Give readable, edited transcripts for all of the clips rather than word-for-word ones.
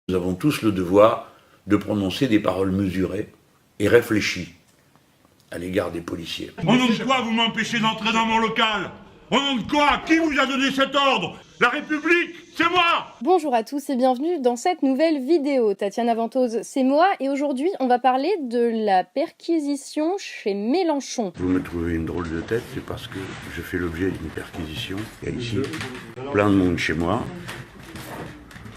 Nous avons tous le devoir de prononcer des paroles mesurées et réfléchies à l'égard des policiers. Au nom de quoi vous m'empêchez d'entrer dans mon local? Au nom de quoi? Qui vous a donné cet ordre? La République, c'est moi! Bonjour à tous et bienvenue dans cette nouvelle vidéo. Tatiana Ventose, c'est moi et aujourd'hui on va parler de la perquisition chez Mélenchon. Vous me trouvez une drôle de tête, c'est parce que je fais l'objet d'une perquisition. Il y a ici plein de monde chez moi.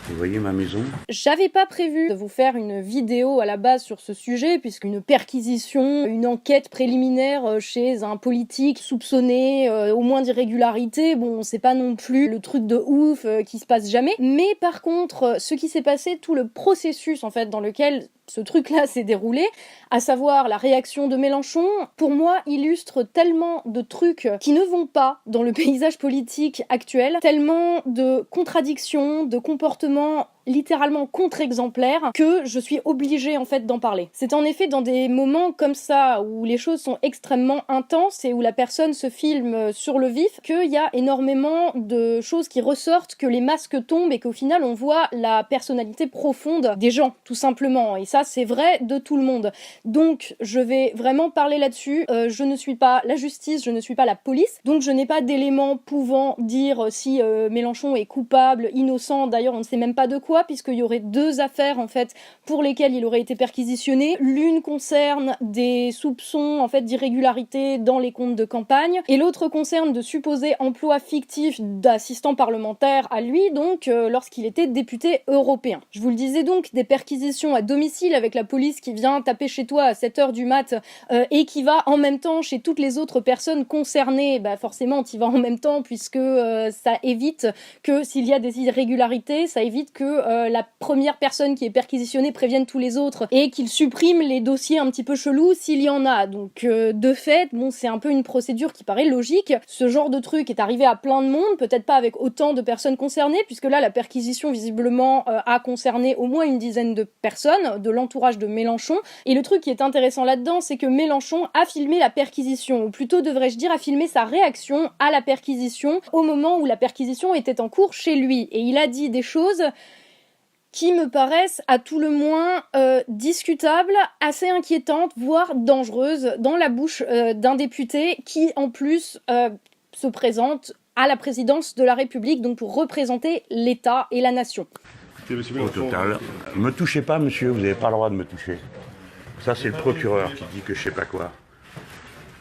Vous voyez ma maison? J'avais pas prévu de vous faire une vidéo à la base sur ce sujet, puisqu'une perquisition, une enquête préliminaire chez un politique soupçonné au moins d'irrégularité, bon, c'est pas non plus le truc de ouf qui se passe jamais. Mais par contre, ce qui s'est passé, tout le processus en fait dans lequel ce truc-là s'est déroulé, à savoir la réaction de Mélenchon, pour moi, illustre tellement de trucs qui ne vont pas dans le paysage politique actuel, tellement de contradictions, de comportements littéralement contre-exemplaires, que je suis obligée en fait d'en parler. C'est en effet dans des moments comme ça, où les choses sont extrêmement intenses et où la personne se filme sur le vif, qu'il y a énormément de choses qui ressortent, que les masques tombent et qu'au final on voit la personnalité profonde des gens, tout simplement. Et ça, c'est vrai de tout le monde. Donc, je vais vraiment parler là-dessus. Je ne suis pas la justice, je ne suis pas la police, donc je n'ai pas d'éléments pouvant dire si Mélenchon est coupable, innocent. D'ailleurs, on ne sait même pas de quoi, puisqu'il y aurait deux affaires en fait pour lesquelles il aurait été perquisitionné. L'une concerne des soupçons en fait d'irrégularité dans les comptes de campagne, et l'autre concerne de supposés emplois fictifs d'assistants parlementaires à lui, donc lorsqu'il était député européen. Je vous le disais donc, des perquisitions à domicile avec la police qui vient taper chez toi à 7h du mat et qui va en même temps chez toutes les autres personnes concernées. Bah forcément, tu y vas en même temps puisque ça évite que s'il y a des irrégularités, ça évite que la première personne qui est perquisitionnée prévienne tous les autres et qu'il supprime les dossiers un petit peu chelous s'il y en a. Donc de fait, bon, c'est un peu une procédure qui paraît logique. Ce genre de truc est arrivé à plein de monde, peut-être pas avec autant de personnes concernées, puisque là la perquisition visiblement a concerné au moins une dizaine de personnes de l'entourage de Mélenchon. Et le truc qui est intéressant là-dedans, c'est que Mélenchon a filmé la perquisition, ou plutôt devrais-je dire a filmé sa réaction à la perquisition au moment où la perquisition était en cours chez lui. Et il a dit des choses qui me paraissent à tout le moins discutables, assez inquiétantes, voire dangereuses dans la bouche d'un député qui en plus se présente à la présidence de la République, donc pour représenter l'État et la nation. Au total, me touchez pas monsieur, vous n'avez pas le droit de me toucher. Ça c'est le procureur qui dit que je sais pas quoi.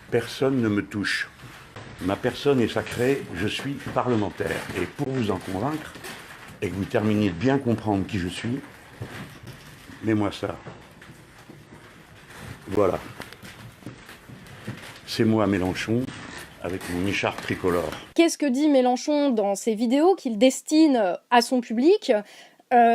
Personne ne me touche. Ma personne est sacrée, je suis parlementaire. Et pour vous en convaincre, et que vous terminiez de bien comprendre qui je suis, mets-moi ça. Voilà. C'est moi Mélenchon, avec mon écharpe tricolore. Qu'est-ce que dit Mélenchon dans ses vidéos qu'il destine à son public ?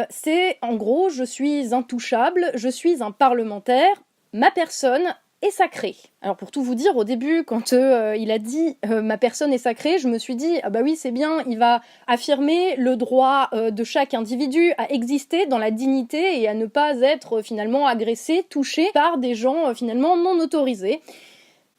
C'est en gros, je suis intouchable, je suis un parlementaire, ma personne est sacrée. Alors pour tout vous dire, au début, quand il a dit ma personne est sacrée, je me suis dit ah bah oui c'est bien, il va affirmer le droit de chaque individu à exister dans la dignité et à ne pas être finalement agressé, touché par des gens finalement non autorisés.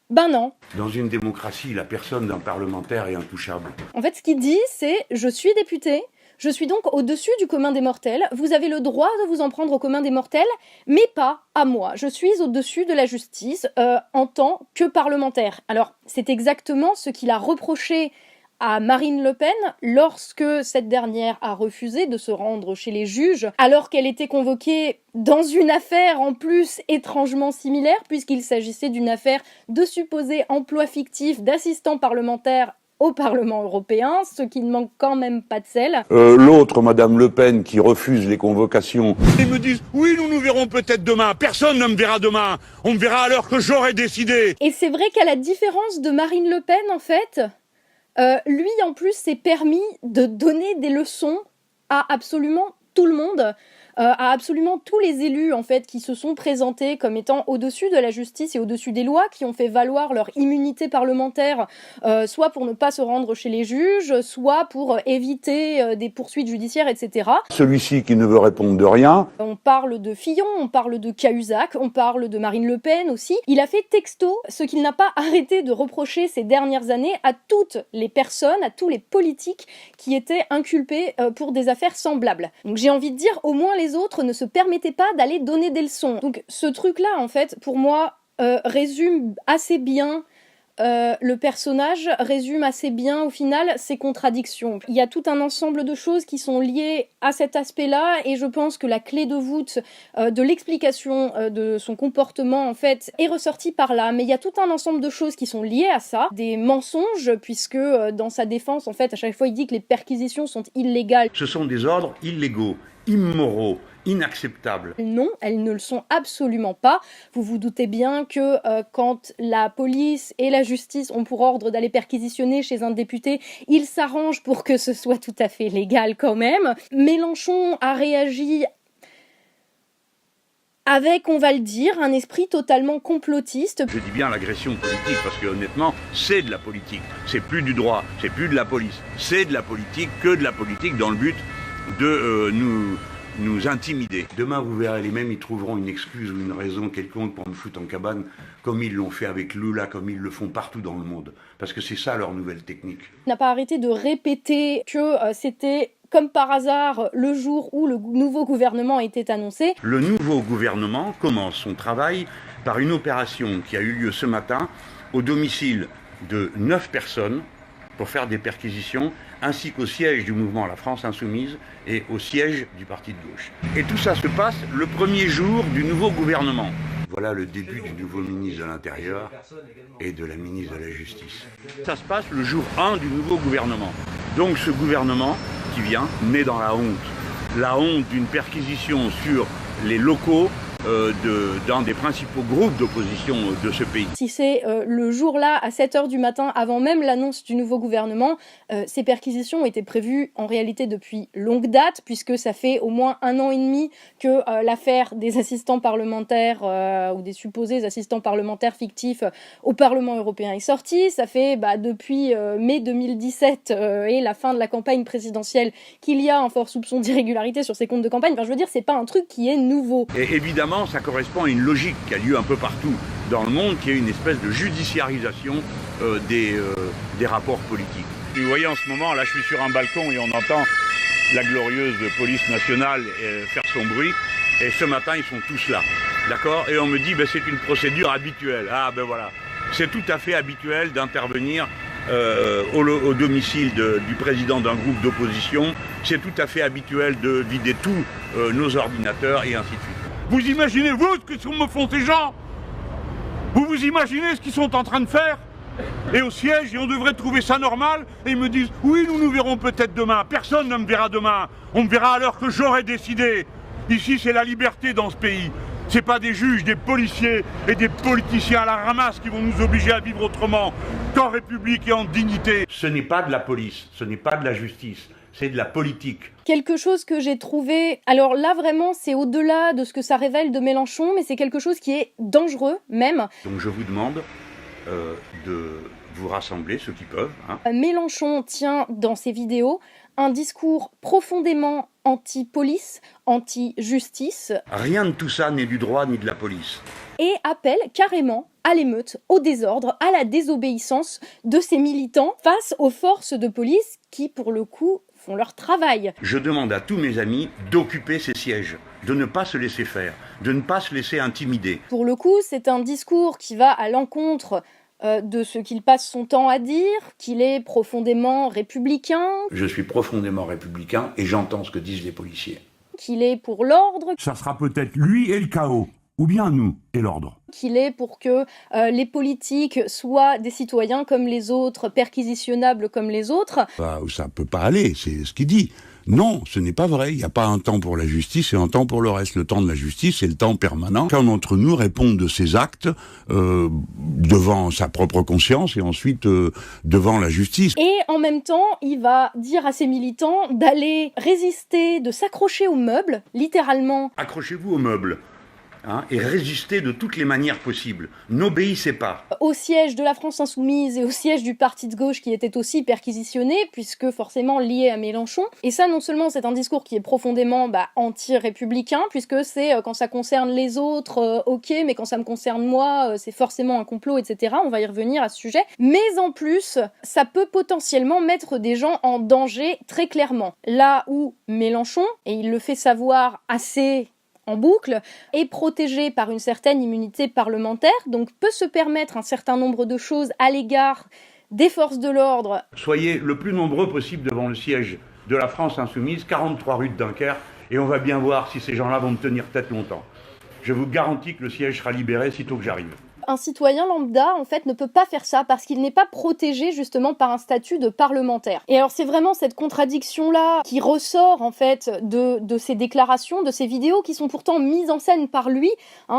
Ben non. Dans une démocratie, la personne d'un parlementaire est intouchable. En fait, ce qu'il dit, c'est « je suis député, je suis donc au-dessus du commun des mortels, vous avez le droit de vous en prendre au commun des mortels, mais pas à moi. Je suis au-dessus de la justice en tant que parlementaire. » Alors, c'est exactement ce qu'il a reproché à Marine Le Pen lorsque cette dernière a refusé de se rendre chez les juges alors qu'elle était convoquée dans une affaire en plus étrangement similaire puisqu'il s'agissait d'une affaire de supposés emplois fictifs d'assistants parlementaires au Parlement européen, ce qui ne manque quand même pas de sel. L'autre, Madame Le Pen, qui refuse les convocations. Ils me disent, oui, nous nous verrons peut-être demain. Personne ne me verra demain. On me verra à l'heure que j'aurai décidé. Et c'est vrai qu'à la différence de Marine Le Pen, en fait, lui, en plus, s'est permis de donner des leçons à absolument tout le monde, à absolument tous les élus, en fait, qui se sont présentés comme étant au-dessus de la justice et au-dessus des lois, qui ont fait valoir leur immunité parlementaire, soit pour ne pas se rendre chez les juges, soit pour éviter des poursuites judiciaires, etc. Celui-ci qui ne veut répondre de rien. On parle de Fillon, on parle de Cahuzac, on parle de Marine Le Pen aussi. Il a fait texto ce qu'il n'a pas arrêté de reprocher ces dernières années à toutes les personnes, à tous les politiques qui étaient inculpés pour des affaires semblables. Donc j'ai envie de dire, au moins les les autres ne se permettaient pas d'aller donner des leçons. Donc ce truc-là, en fait, pour moi, résume assez bien le personnage, résume assez bien au final ses contradictions. Il y a tout un ensemble de choses qui sont liées à cet aspect-là et je pense que la clé de voûte de l'explication de son comportement en fait est ressortie par là. Mais il y a tout un ensemble de choses qui sont liées à ça, des mensonges puisque dans sa défense en fait à chaque fois il dit que les perquisitions sont illégales. Ce sont des ordres illégaux, immoraux, inacceptables. Non, elles ne le sont absolument pas. Vous vous doutez bien que quand la police et la justice ont pour ordre d'aller perquisitionner chez un député, ils s'arrangent pour que ce soit tout à fait légal quand même. Mélenchon a réagi avec, on va le dire, un esprit totalement complotiste. Je dis bien l'agression politique parce que honnêtement, c'est de la politique. C'est plus du droit, c'est plus de la police. C'est de la politique, que de la politique dans le but de nous intimider. Demain, vous verrez, les mêmes, ils trouveront une excuse ou une raison quelconque pour me foutre en cabane, comme ils l'ont fait avec Lula, comme ils le font partout dans le monde. Parce que c'est ça leur nouvelle technique. Il n'a pas arrêté de répéter que c'était comme par hasard le jour où le nouveau gouvernement était annoncé. Le nouveau gouvernement commence son travail par une opération qui a eu lieu ce matin au domicile de 9 personnes pour faire des perquisitions, ainsi qu'au siège du mouvement La France Insoumise et au siège du parti de gauche. Et tout ça se passe le premier jour du nouveau gouvernement. Voilà le début du nouveau ministre de l'Intérieur et de la ministre de la Justice. Ça se passe le jour 1 du nouveau gouvernement. Donc ce gouvernement qui vient naît dans la honte. La honte d'une perquisition sur les locaux d'un des principaux groupes d'opposition de ce pays. Si c'est le jour-là, à 7h du matin, avant même l'annonce du nouveau gouvernement, ces perquisitions ont été prévues en réalité depuis longue date, puisque ça fait au moins 1 an et demi que l'affaire des assistants parlementaires ou des supposés assistants parlementaires fictifs au Parlement européen est sortie. Ça fait depuis mai 2017 et la fin de la campagne présidentielle qu'il y a un fort soupçon d'irrégularité sur ces comptes de campagne. Enfin, je veux dire, c'est pas un truc qui est nouveau. Et évidemment, ça correspond à une logique qui a lieu un peu partout dans le monde, qui est une espèce de judiciarisation des rapports politiques. Vous voyez en ce moment, là je suis sur un balcon et on entend la glorieuse police nationale faire son bruit. Et ce matin, ils sont tous là, d'accord? Et on me dit, c'est une procédure habituelle. Ah ben voilà, c'est tout à fait habituel d'intervenir au domicile du président d'un groupe d'opposition. C'est tout à fait habituel de vider tous nos ordinateurs et ainsi de suite. Vous imaginez, vous, ce que me font ces gens? Vous imaginez ce qu'ils sont en train de faire? Et au siège, et on devrait trouver ça normal, et ils me disent, oui, nous verrons peut-être demain. Personne ne me verra demain. On me verra à l'heure que j'aurai décidé. Ici, c'est la liberté dans ce pays. C'est pas des juges, des policiers et des politiciens à la ramasse qui vont nous obliger à vivre autrement, qu'en République et en dignité. Ce n'est pas de la police, ce n'est pas de la justice. C'est de la politique. Quelque chose que j'ai trouvé... Alors là, vraiment, c'est au-delà de ce que ça révèle de Mélenchon, mais c'est quelque chose qui est dangereux, même. Donc je vous demande de vous rassembler, ceux qui peuvent. Mélenchon tient dans ses vidéos un discours profondément anti-police, anti-justice. Rien de tout ça n'est du droit ni de la police. Et appelle carrément à l'émeute, au désordre, à la désobéissance de ces militants face aux forces de police qui, pour le coup, font leur travail. Je demande à tous mes amis d'occuper ces sièges, de ne pas se laisser faire, de ne pas se laisser intimider. Pour le coup, c'est un discours qui va à l'encontre de ce qu'il passe son temps à dire, qu'il est profondément républicain. Je suis profondément républicain et j'entends ce que disent les policiers. Qu'il est pour l'ordre. Ça sera peut-être lui et le chaos, ou bien nous et l'ordre. Qu'il est pour que les politiques soient des citoyens comme les autres, perquisitionnables comme les autres. Ça peut pas aller, c'est ce qu'il dit. Non, ce n'est pas vrai. Il n'y a pas un temps pour la justice et un temps pour le reste. Le temps de la justice, c'est le temps permanent. Chacun d'entre nous répond de ses actes devant sa propre conscience et ensuite devant la justice. Et en même temps, il va dire à ses militants d'aller résister, de s'accrocher aux meubles, littéralement. Accrochez-vous aux meubles. et résistez de toutes les manières possibles. N'obéissez pas. Au siège de la France Insoumise et au siège du parti de gauche qui était aussi perquisitionné, puisque forcément lié à Mélenchon. Et ça, non seulement c'est un discours qui est profondément anti-républicain, puisque c'est quand ça concerne les autres, ok, mais quand ça me concerne moi, c'est forcément un complot, etc. On va y revenir à ce sujet. Mais en plus, ça peut potentiellement mettre des gens en danger très clairement. Là où Mélenchon, et il le fait savoir assez en boucle, est protégé par une certaine immunité parlementaire, donc peut se permettre un certain nombre de choses à l'égard des forces de l'ordre. Soyez le plus nombreux possible devant le siège de la France Insoumise, 43 rue de Dunkerque, et on va bien voir si ces gens-là vont me tenir tête longtemps. Je vous garantis que le siège sera libéré sitôt que j'arrive. Un citoyen lambda, en fait, ne peut pas faire ça parce qu'il n'est pas protégé justement par un statut de parlementaire. Et alors c'est vraiment cette contradiction-là qui ressort en fait de ces déclarations, de ces vidéos qui sont pourtant mises en scène par lui.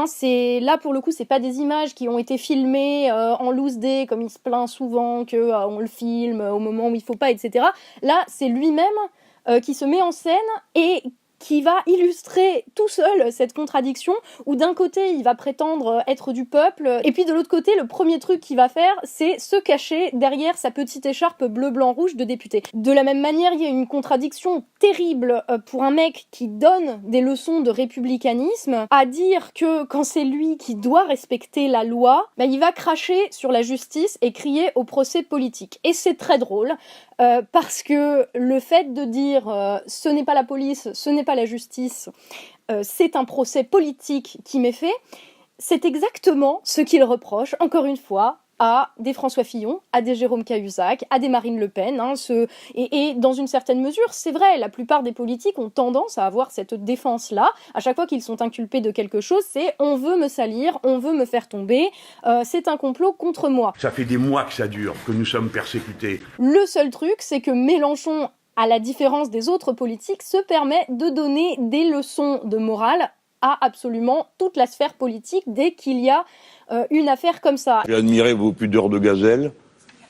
C'est là pour le coup, c'est pas des images qui ont été filmées en loose day comme il se plaint souvent que on le filme au moment où il faut pas, etc. Là, c'est lui-même qui se met en scène et qui va illustrer tout seul cette contradiction, où d'un côté il va prétendre être du peuple, et puis de l'autre côté le premier truc qu'il va faire c'est se cacher derrière sa petite écharpe bleu-blanc-rouge de député. De la même manière, il y a une contradiction terrible pour un mec qui donne des leçons de républicanisme, à dire que quand c'est lui qui doit respecter la loi, il va cracher sur la justice et crier au procès politique. Et c'est très drôle, parce que le fait de dire ce n'est pas la police, ce n'est pas la justice, c'est un procès politique qui m'est fait, c'est exactement ce qu'il reproche, encore une fois, à des François Fillon, à des Jérôme Cahuzac, à des Marine Le Pen. Et dans une certaine mesure, c'est vrai, la plupart des politiques ont tendance à avoir cette défense-là. À chaque fois qu'ils sont inculpés de quelque chose, c'est « on veut me salir, on veut me faire tomber, c'est un complot contre moi ». Ça fait des mois que ça dure, que nous sommes persécutés. Le seul truc, c'est que Mélenchon, à la différence des autres politiques, se permet de donner des leçons de morale à absolument toute la sphère politique dès qu'il y a une affaire comme ça. J'ai admiré vos pudeurs de gazelle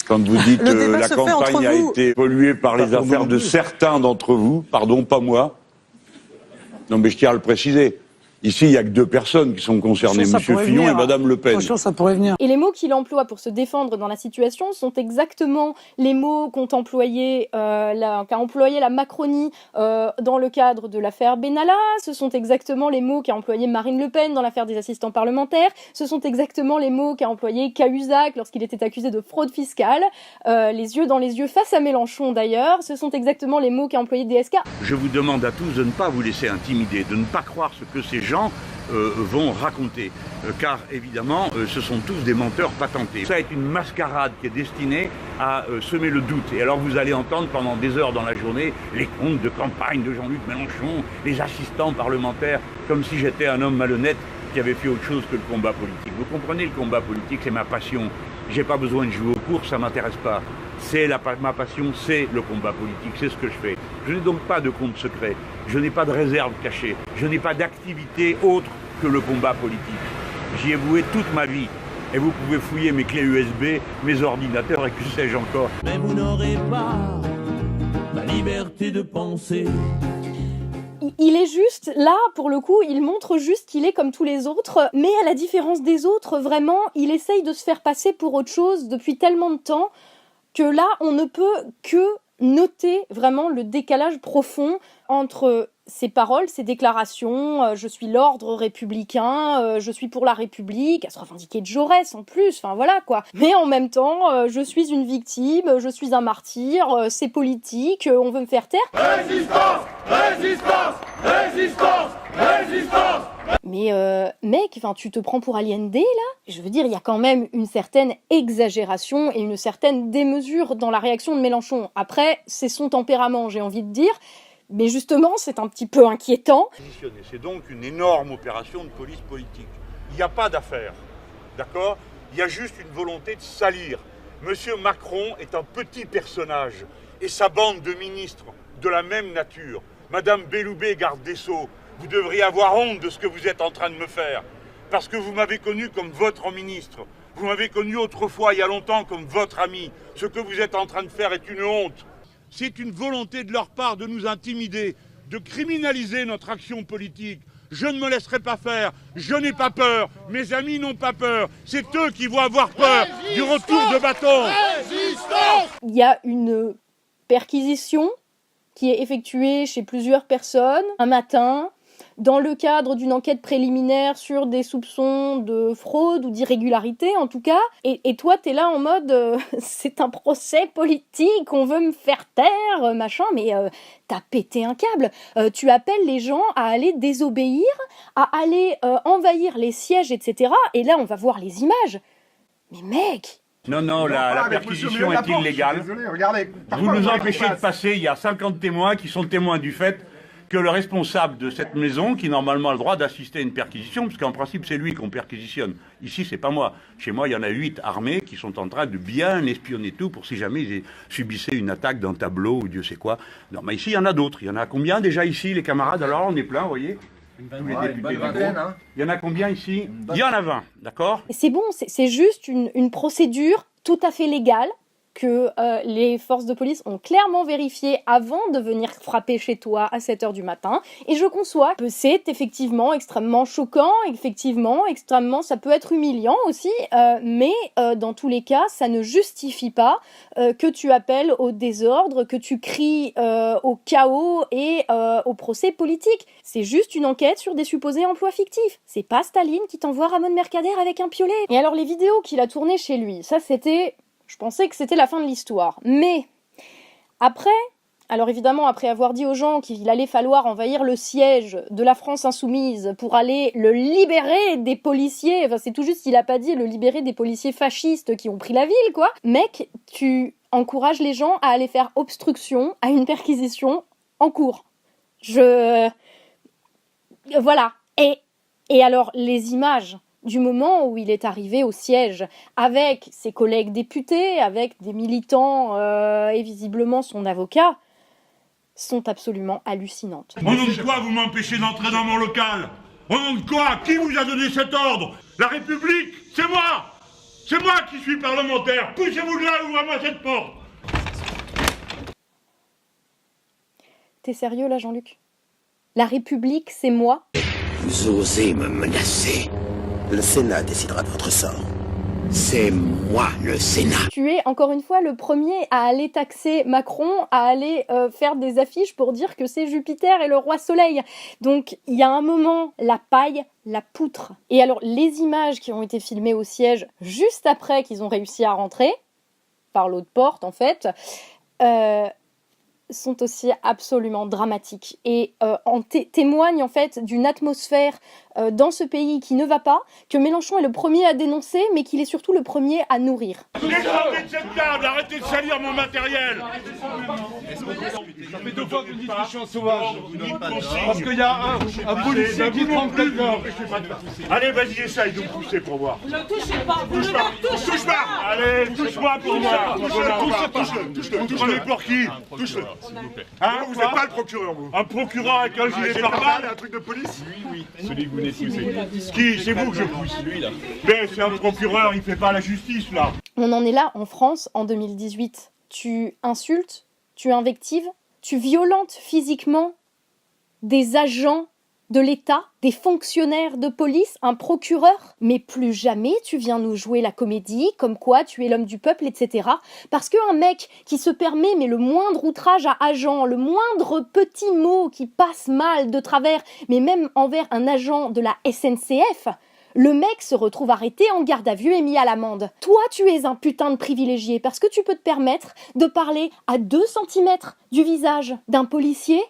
quand vous dites que la campagne a été polluée par les affaires de certains d'entre vous. Pardon, pas moi. Non, mais je tiens à le préciser. Ici, il n'y a que 2 personnes qui sont concernées, M. Fillon et Mme Le Pen. Attention, ça pourrait venir. Et les mots qu'il emploie pour se défendre dans la situation sont exactement les mots qu'a employé la Macronie dans le cadre de l'affaire Benalla. Ce sont exactement les mots qu'a employé Marine Le Pen dans l'affaire des assistants parlementaires. Ce sont exactement les mots qu'a employé Cahuzac lorsqu'il était accusé de fraude fiscale. Les yeux dans les yeux face à Mélenchon d'ailleurs. Ce sont exactement les mots qu'a employé DSK. Je vous demande à tous de ne pas vous laisser intimider, de ne pas croire ce que ces gens vont raconter, car évidemment ce sont tous des menteurs patentés. Ça est une mascarade qui est destinée à semer le doute, et alors vous allez entendre pendant des heures dans la journée les comptes de campagne de Jean-Luc Mélenchon, les assistants parlementaires, comme si j'étais un homme malhonnête qui avait fait autre chose que le combat politique. Vous comprenez, le combat politique c'est ma passion, j'ai pas besoin de jouer aux courses, ça m'intéresse pas. Ma passion, c'est le combat politique, c'est ce que je fais. Je n'ai donc pas de compte secret, je n'ai pas de réserve cachée, je n'ai pas d'activité autre que le combat politique. J'y ai voué toute ma vie. Et vous pouvez fouiller mes clés USB, mes ordinateurs et que sais-je encore. Mais vous n'aurez pas la liberté de penser. Il est juste, là, pour le coup, il montre juste qu'il est comme tous les autres, mais à la différence des autres, vraiment, il essaye de se faire passer pour autre chose depuis tellement de temps que là, on ne peut que noter vraiment le décalage profond entre ses paroles, ses déclarations, je suis l'ordre républicain, je suis pour la République, à se revendiquer de Jaurès en plus, enfin voilà quoi. Mais en même temps, je suis une victime, je suis un martyr, c'est politique, on veut me faire taire. Résistance! Résistance! Résistance! Résistance! Mais mec, tu te prends pour Allende là? Je veux dire, il y a quand même une certaine exagération et une certaine démesure dans la réaction de Mélenchon. Après, c'est son tempérament, j'ai envie de dire. Mais justement, c'est un petit peu inquiétant. C'est donc une énorme opération de police politique. Il n'y a pas d'affaire, d'accord? Il y a juste une volonté de salir. Monsieur Macron est un petit personnage et sa bande de ministres de la même nature. Madame Belloubet, garde des Sceaux, vous devriez avoir honte de ce que vous êtes en train de me faire. Parce que vous m'avez connu comme votre ministre. Vous m'avez connu autrefois, il y a longtemps, comme votre ami. Ce que vous êtes en train de faire est une honte. C'est une volonté de leur part de nous intimider, de criminaliser notre action politique, Je ne me laisserai pas faire. Je n'ai pas peur. Mes amis n'ont pas peur. C'est eux qui vont avoir peur du retour de bâton. Il y a une perquisition qui est effectuée chez plusieurs personnes un matin, dans le cadre d'une enquête préliminaire sur des soupçons de fraude ou d'irrégularité en tout cas, et toi t'es là en mode c'est un procès politique, on veut me faire taire, machin, mais t'as pété un câble. Tu appelles les gens à aller désobéir, à aller envahir les sièges, etc. Et là on va voir les images. Mais mec, Non, la perquisition est illégale. Désolé, regardez. Vous nous empêchez de passer, il y a 50 témoins qui sont témoins du fait que le responsable de cette maison, qui normalement a le droit d'assister à une perquisition, parce qu'en principe c'est lui qu'on perquisitionne, ici c'est pas moi. Chez moi il y en a 8 armés qui sont en train de bien espionner tout pour si jamais ils subissaient une attaque d'un tableau ou Dieu sait quoi. Non mais ici il y en a d'autres, il y en a combien déjà ici les camarades? Alors on est plein, vous voyez? Tous les députés du groupe. Il y en a combien ici? Il y en a 20, d'accord? c'est bon, c'est juste une procédure tout à fait légale que les forces de police ont clairement vérifié avant de venir frapper chez toi à 7h du matin. Et je conçois que c'est effectivement extrêmement choquant, effectivement, extrêmement, ça peut être humiliant aussi, mais dans tous les cas, ça ne justifie pas que tu appelles au désordre, que tu cries au chaos et au procès politique. C'est juste une enquête sur des supposés emplois fictifs. C'est pas Staline qui t'envoie Ramon Mercader avec un piolet. Et alors les vidéos qu'il a tournées chez lui, ça c'était... Je pensais que c'était la fin de l'histoire. Mais après, alors évidemment, après avoir dit aux gens qu'il allait falloir envahir le siège de la France insoumise pour aller le libérer des policiers, enfin c'est tout juste, il a pas dit le libérer des policiers fascistes qui ont pris la ville, quoi. Mec, tu encourages les gens à aller faire obstruction à une perquisition en cours. Voilà. Et alors, les images du moment où il est arrivé au siège avec ses collègues députés, avec des militants et visiblement son avocat, sont absolument hallucinantes. Au nom de quoi vous m'empêchez d'entrer dans mon local? Au nom de quoi? Qui vous a donné cet ordre? La République? C'est moi! C'est moi qui suis parlementaire! Poussez-vous de là, ouvrez-moi cette porte! T'es sérieux là, Jean-Luc? La République, c'est moi? Vous osez me menacer. Le Sénat décidera de votre sort. C'est moi, le Sénat. Tu es, encore une fois, le premier à aller taxer Macron, à aller faire des affiches pour dire que c'est Jupiter et le roi Soleil. Donc, il y a un moment, la paille, la poutre. Et alors, les images qui ont été filmées au siège, juste après qu'ils ont réussi à rentrer, par l'autre porte, en fait, sont aussi absolument dramatiques et témoignent en fait d'une atmosphère dans ce pays qui ne va pas, que Mélenchon est le premier à dénoncer, mais qu'il est surtout le premier à nourrir. Descendez de cette table, arrêtez de salir mon matériel. Ça fait 2 fois que vous dites que je suis un sauvage. Parce qu'il y a un policier qui trempe quelqu'un. Allez, vas-y, essaye de me pousser pour voir. Ne touchez pas, vous ne me touchez Touche pas. Allez, touche-moi pour voir. Touche-le. Vous prenez pour qui? Touche-le. Hein, Vous n'êtes pas le procureur, vous. un procureur avec un gilet pare-balles? Un truc de police? Oui. Celui que vous venez de pousser. Qui? C'est vous que je pousse. Lui là. Mais c'est un procureur, il fait pas la justice, là. On en est là en France en 2018. Tu insultes, tu invectives, tu violentes physiquement des agents de l'État, des fonctionnaires de police, un procureur. Mais plus jamais tu viens nous jouer la comédie, comme quoi tu es l'homme du peuple, etc. Parce qu'un mec qui se permet mais le moindre outrage à agent, le moindre petit mot qui passe mal de travers, mais même envers un agent de la SNCF, le mec se retrouve arrêté en garde à vue et mis à l'amende. Toi, tu es un putain de privilégié parce que tu peux te permettre de parler à 2 cm du visage d'un policier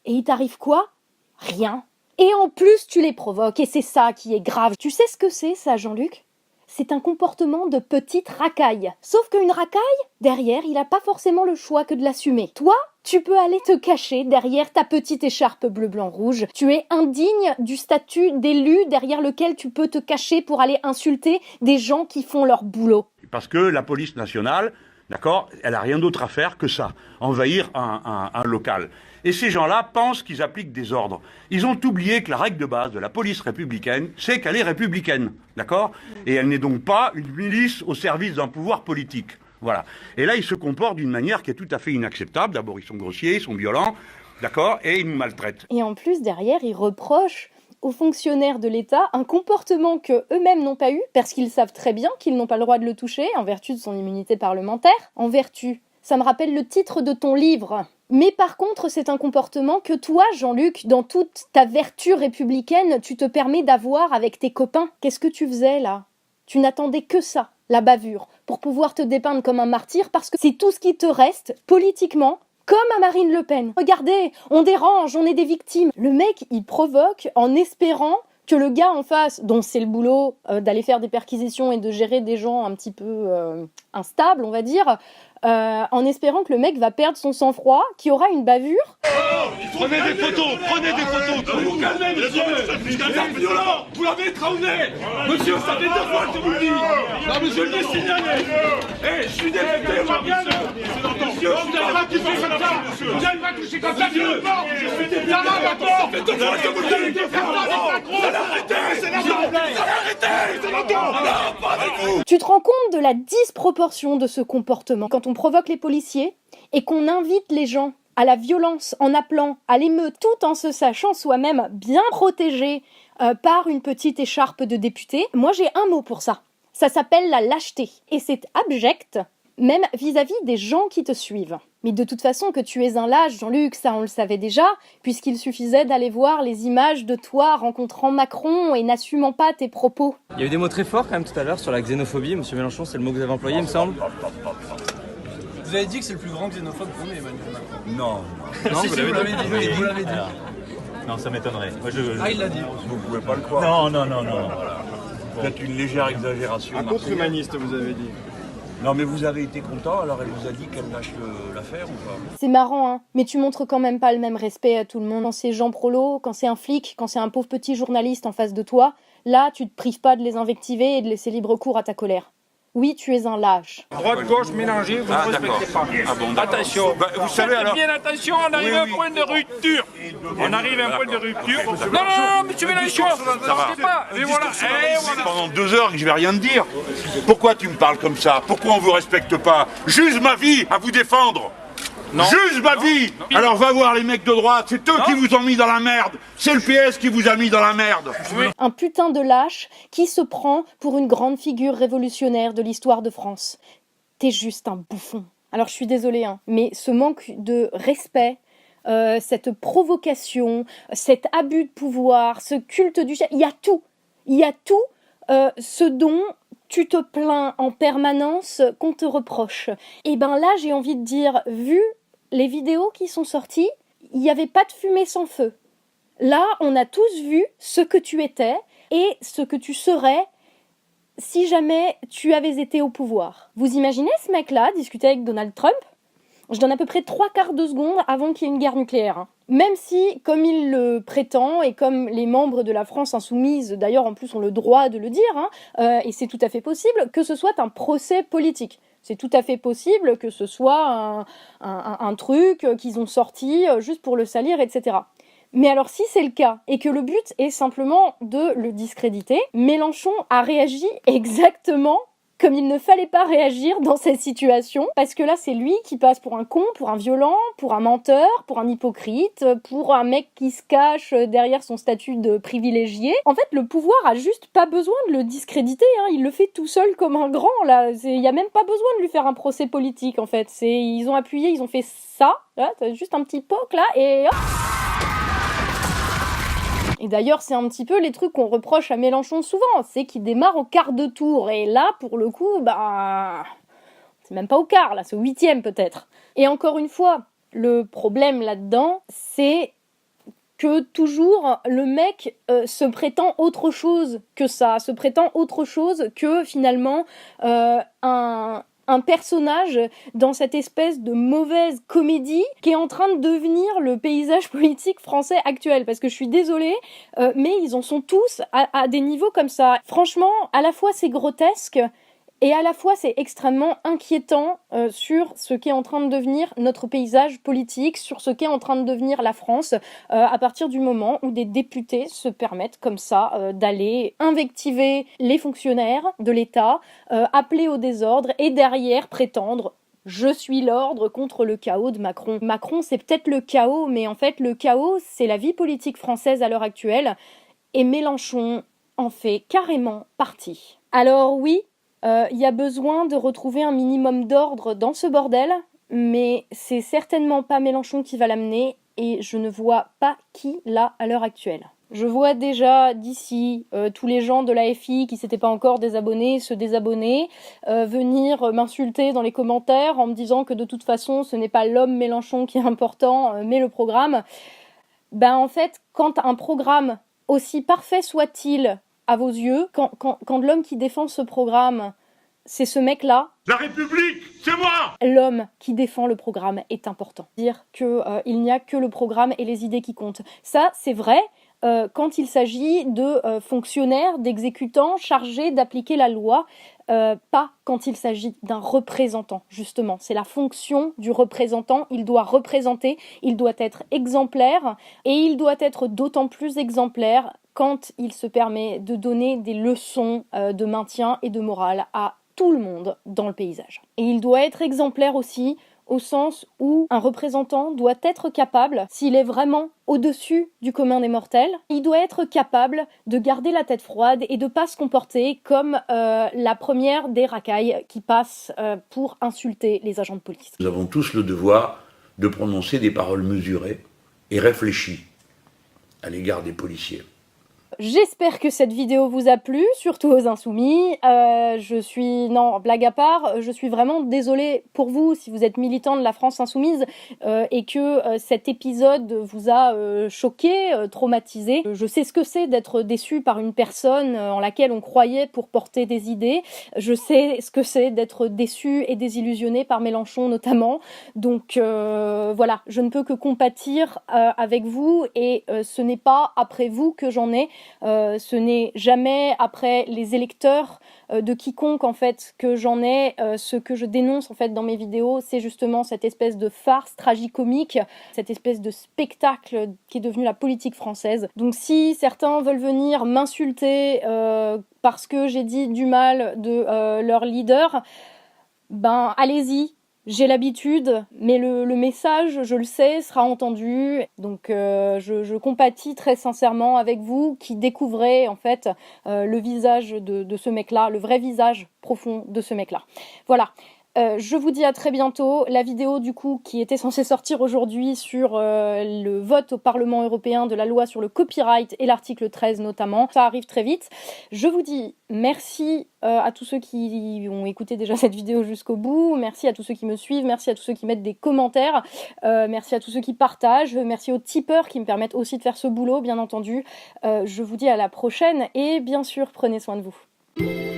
et il t'arrive quoi? Rien. Et en plus, tu les provoques et c'est ça qui est grave. Tu sais ce que c'est, ça, Jean-Luc? C'est un comportement de petite racaille. Sauf qu'une racaille, derrière, il n'a pas forcément le choix que de l'assumer. Toi, tu peux aller te cacher derrière ta petite écharpe bleu-blanc-rouge. Tu es indigne du statut d'élu derrière lequel tu peux te cacher pour aller insulter des gens qui font leur boulot. Parce que la police nationale, d'accord, elle n'a rien d'autre à faire que ça, envahir un local. Et ces gens-là pensent qu'ils appliquent des ordres. Ils ont oublié que la règle de base de la police républicaine, c'est qu'elle est républicaine, d'accord? Et elle n'est donc pas une milice au service d'un pouvoir politique. Voilà. Et là, ils se comportent d'une manière qui est tout à fait inacceptable. D'abord, ils sont grossiers, ils sont violents, d'accord? Et ils nous maltraitent. Et en plus, derrière, ils reprochent aux fonctionnaires de l'État un comportement que eux-mêmes n'ont pas eu, parce qu'ils savent très bien qu'ils n'ont pas le droit de le toucher, en vertu de son immunité parlementaire. En vertu, ça me rappelle le titre de ton livre. Mais par contre, c'est un comportement que toi, Jean-Luc, dans toute ta vertu républicaine, tu te permets d'avoir avec tes copains. Qu'est-ce que tu faisais là ? Tu n'attendais que ça, la bavure, pour pouvoir te dépeindre comme un martyr, parce que c'est tout ce qui te reste, politiquement, comme à Marine Le Pen. Regardez, on dérange, on est des victimes. Le mec, il provoque en espérant que le gars en face, dont c'est le boulot d'aller faire des perquisitions et de gérer des gens un petit peu instables, on va dire, en espérant que le mec va perdre son sang-froid, qu'il y aura une bavure. Prenez des photos, prenez des photos. Vous calmez, monsieur. Vous êtes violent. Vous l'avez étranglé. Monsieur, ça fait 2 fois que je vous le dis. Non, mais je le dis signaler. Eh, je suis député, Morgane. Monsieur, vous n'allez pas toucher comme ça. Vous n'allez pas toucher comme ça, monsieur. Je suis député, d'accord. Ça fait 2 fois que vous le dis. Vous allez arrêter, c'est longtemps. Vous allez arrêter, c'est longtemps. Non, pas avec vous. Tu te rends compte de la disproportion de ce comportement quand on provoque les policiers et qu'on invite les gens à la violence en appelant à l'émeute tout en se sachant soi-même bien protégé par une petite écharpe de député. Moi j'ai un mot pour ça. Ça s'appelle la lâcheté. Et c'est abject, même vis-à-vis des gens qui te suivent. Mais de toute façon que tu es un lâche, Jean-Luc, ça on le savait déjà, puisqu'il suffisait d'aller voir les images de toi rencontrant Macron et n'assumant pas tes propos. Il y a eu des mots très forts quand même tout à l'heure sur la xénophobie. Monsieur Mélenchon, c'est le mot que vous avez employé, il me semble. Vous avez dit que c'est le plus grand xénophobe qu'on ait, Emmanuel Macron. Non. Non, vous l'avez dit. Vous l'avez dit. Non, ça m'étonnerait. Moi, Ah, il l'a dit. Vous pouvez pas le croire. Non. Peut-être une légère exagération. Un contre-humaniste, vous avez dit. Non, mais vous avez été content, alors elle vous a dit qu'elle lâche l'affaire ou pas? C'est marrant, hein, mais tu montres quand même pas le même respect à tout le monde. Quand c'est Jean Prolo, quand c'est un flic, quand c'est un pauvre petit journaliste en face de toi, là, tu te prives pas de les invectiver et de laisser libre cours à ta colère. Oui, tu es un lâche. Droite-gauche mélangée, vous ne respectez pas. Attention, vous savez alors... Bien attention, on arrive à un point de rupture. On arrive à un point de rupture. Non, monsieur Mélenchon, ça ne pas. Et voilà. Pendant 2 heures que je vais rien te dire. Pourquoi tu me parles comme ça? Pourquoi on vous respecte pas? J'use ma vie à vous défendre. J'use ma vie. Alors va voir les mecs de droite, c'est eux qui vous ont mis dans la merde. C'est le PS qui vous a mis dans la merde. Un putain de lâche qui se prend pour une grande figure révolutionnaire de l'histoire de France. T'es juste un bouffon. Alors je suis désolée, hein, mais ce manque de respect, cette provocation, cet abus de pouvoir, ce culte du chef, il y a tout. Il y a tout ce dont tu te plains en permanence qu'on te reproche. Et ben là, j'ai envie de dire, vu les vidéos qui sont sorties, il n'y avait pas de fumée sans feu. Là, on a tous vu ce que tu étais et ce que tu serais si jamais tu avais été au pouvoir. Vous imaginez ce mec-là discuter avec Donald Trump ? Je donne à peu près 3/4 de seconde avant qu'il y ait une guerre nucléaire. Hein. Même si, comme il le prétend, et comme les membres de la France insoumise, d'ailleurs en plus ont le droit de le dire, hein, et c'est tout à fait possible, que ce soit un procès politique. C'est tout à fait possible que ce soit un truc qu'ils ont sorti juste pour le salir, etc. Mais alors si c'est le cas, et que le but est simplement de le discréditer, Mélenchon a réagi exactement comme il ne fallait pas réagir dans cette situation, parce que là c'est lui qui passe pour un con, pour un violent, pour un menteur, pour un hypocrite, pour un mec qui se cache derrière son statut de privilégié. En fait, le pouvoir a juste pas besoin de le discréditer, hein. Il le fait tout seul comme un grand, là. Il y a même pas besoin de lui faire un procès politique, en fait. Ils ont appuyé, ils ont fait ça, là, t'as juste un petit poke, là, et hop. Et d'ailleurs, c'est un petit peu les trucs qu'on reproche à Mélenchon souvent, c'est qu'il démarre au quart de tour. Et là, pour le coup, c'est même pas au quart, là, c'est au 8e peut-être. Et encore une fois, le problème là-dedans, c'est que toujours le mec se prétend autre chose que ça, se prétend autre chose que finalement un personnage dans cette espèce de mauvaise comédie qui est en train de devenir le paysage politique français actuel. Parce que je suis désolée, mais ils en sont tous à des niveaux comme ça. Franchement, à la fois c'est grotesque, et à la fois c'est extrêmement inquiétant sur ce qu'est en train de devenir notre paysage politique, sur ce qu'est en train de devenir la France, à partir du moment où des députés se permettent comme ça d'aller invectiver les fonctionnaires de l'État, appeler au désordre et derrière prétendre « je suis l'ordre contre le chaos de Macron ». Macron c'est peut-être le chaos, mais en fait le chaos c'est la vie politique française à l'heure actuelle. et Mélenchon en fait carrément partie. Alors oui, il y a besoin de retrouver un minimum d'ordre dans ce bordel, mais c'est certainement pas Mélenchon qui va l'amener, et je ne vois pas qui l'a à l'heure actuelle. Je vois déjà d'ici tous les gens de l'AFI qui s'étaient pas encore désabonnés se désabonner, venir m'insulter dans les commentaires en me disant que de toute façon ce n'est pas l'homme Mélenchon qui est important, mais le programme. Ben en fait, quand un programme, aussi parfait soit-il à vos yeux, quand l'homme qui défend ce programme, c'est ce mec-là. La République, c'est moi! L'homme qui défend le programme est important. Dire qu'il n'y a que le programme et les idées qui comptent. Ça, c'est vrai quand il s'agit de fonctionnaires, d'exécutants chargés d'appliquer la loi, pas quand il s'agit d'un représentant, justement. C'est la fonction du représentant, il doit représenter, il doit être exemplaire, et il doit être d'autant plus exemplaire quand il se permet de donner des leçons de maintien et de morale à tout le monde dans le paysage. Et il doit être exemplaire aussi au sens où un représentant doit être capable, s'il est vraiment au-dessus du commun des mortels, il doit être capable de garder la tête froide et de pas se comporter comme la première des racailles qui passe pour insulter les agents de police. Nous avons tous le devoir de prononcer des paroles mesurées et réfléchies à l'égard des policiers. J'espère que cette vidéo vous a plu, surtout aux insoumis. Non, blague à part, je suis vraiment désolée pour vous si vous êtes militant de la France insoumise et que cet épisode vous a choqué, traumatisé. Je sais ce que c'est d'être déçu par une personne en laquelle on croyait pour porter des idées. Je sais ce que c'est d'être déçu et désillusionné par Mélenchon notamment. Donc voilà, je ne peux que compatir avec vous et ce n'est pas après vous que j'en ai. Ce n'est jamais après les électeurs de quiconque en fait que j'en ai. Ce que je dénonce en fait dans mes vidéos, c'est justement cette espèce de farce tragicomique, cette espèce de spectacle qui est devenu la politique française. Donc si certains veulent venir m'insulter parce que j'ai dit du mal de leur leader, ben allez-y. J'ai l'habitude, mais le message, je le sais, sera entendu. Donc je compatis très sincèrement avec vous qui découvrez en fait le visage de ce mec-là, le vrai visage profond de ce mec-là. Voilà. Je vous dis à très bientôt. La vidéo du coup qui était censée sortir aujourd'hui sur le vote au Parlement européen de la loi sur le copyright et l'article 13 notamment, ça arrive très vite. Je vous dis merci à tous ceux qui ont écouté déjà cette vidéo jusqu'au bout, merci à tous ceux qui me suivent, merci à tous ceux qui mettent des commentaires, merci à tous ceux qui partagent, merci aux tipeurs qui me permettent aussi de faire ce boulot bien entendu. Je vous dis à la prochaine et bien sûr prenez soin de vous.